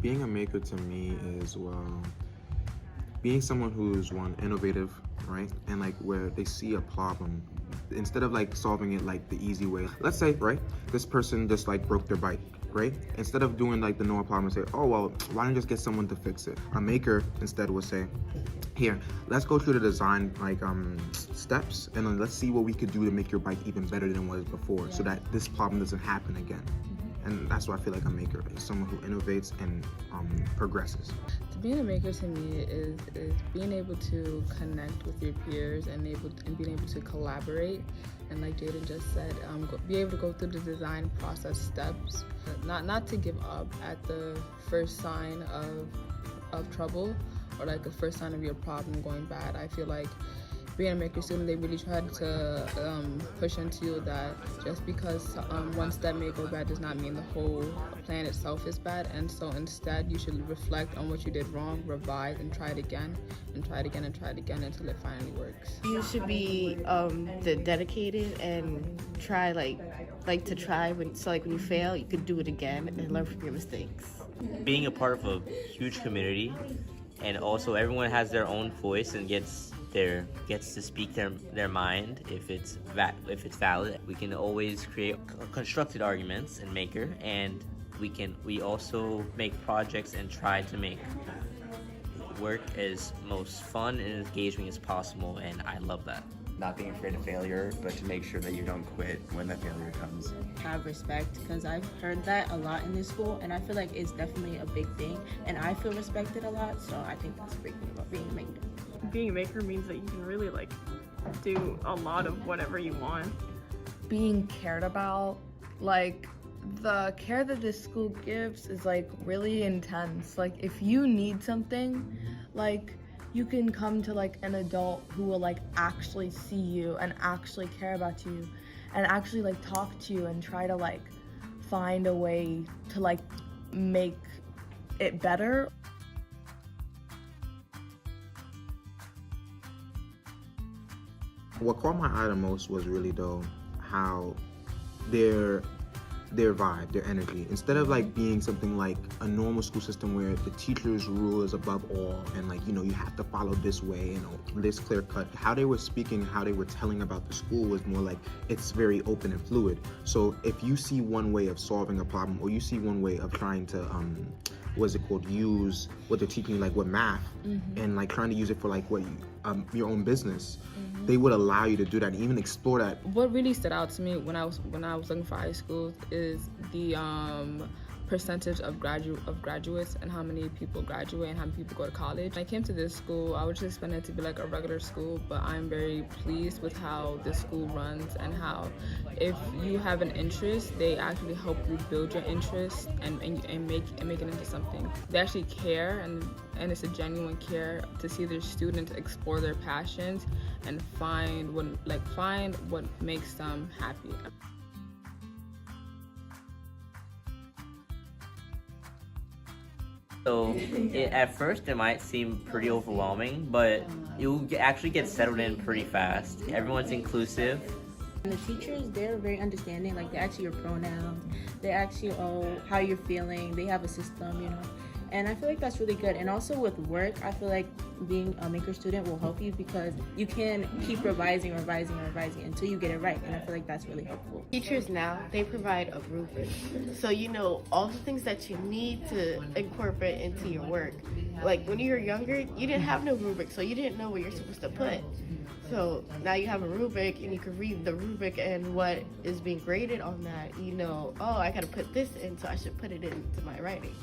Being a maker to me is, well, being someone who's one innovative, right? And like where they see a problem, instead of like solving it like the easy way. Let's say, right, this person just like broke their bike, right? Instead of doing like the normal problem and say, oh well, why don't you just get someone to fix it? A maker instead would say, here, let's go through the design like steps, and then let's see what we could do to make your bike even better than it was before, so that this problem doesn't happen again. And that's why I feel like a maker is someone who innovates and progresses. Being a maker to me is being able to connect with your peers and being able to collaborate, and like Jaden just said, be able to go through the design process steps, not to give up at the first sign of trouble, or like the first sign of your problem going bad. I feel like being a maker student, they really tried to push into you that just because one step may go bad does not mean the whole plan itself is bad. And so instead, you should reflect on what you did wrong, revise, and try it again, and try it again, and try it again until it finally works. You should be dedicated and try like to try when when you fail, you could do it again and learn from your mistakes. Being a part of a huge community, and also everyone has their own voice and gets to speak their mind if it's valid. We can always create constructed arguments in Maker, and we also make projects and try to make work as most fun and engaging as possible, and I love that. Not being afraid of failure, but to make sure that you don't quit when the failure comes. Have respect, because I've heard that a lot in this school, and I feel like it's definitely a big thing, and I feel respected a lot, so I think that's a big thing about being a maker. Being a maker means that you can really do a lot of whatever you want. Being cared about, like the care that this school gives is like really intense. Like if you need something, like you can come to like an adult who will like actually see you and actually care about you and actually like talk to you and try to like find a way to like make it better. What caught my eye the most was really though how their vibe, their energy, instead of like being something like a normal school system where the teacher's rule is above all and like, you know, you have to follow this way and this clear cut. How they were speaking, how they were telling about the school was more like it's very open and fluid. So if you see one way of solving a problem, or you see one way of trying to use what they're teaching, like with math, and like trying to use it for like what your own business, they would allow you to do that and even explore that. What really stood out to me when I was looking for high schools is the percentage of graduates and how many people graduate and how many people go to college. When I came to this school, I was just expecting it to be like a regular school, but I'm very pleased with how this school runs and how if you have an interest, they actually help you build your interest and make it into something. They actually care, and it's a genuine care to see their students explore their passions and find what makes them happy. So at first it might seem pretty overwhelming, but you'll actually get settled in pretty fast. Everyone's inclusive. And the teachers, they're very understanding, like they ask you your pronouns, they ask you how you're feeling, they have a system, you know. And I feel like that's really good. And also with work, I feel like being a maker student will help you because you can keep revising until you get it right. And I feel like that's really helpful. Teachers now, they provide a rubric. So you know all the things that you need to incorporate into your work. Like when you were younger, you didn't have no rubric, so you didn't know what you're supposed to put. So now you have a rubric and you can read the rubric and what is being graded on that. You know, oh, I gotta put this in, so I should put it into my writing.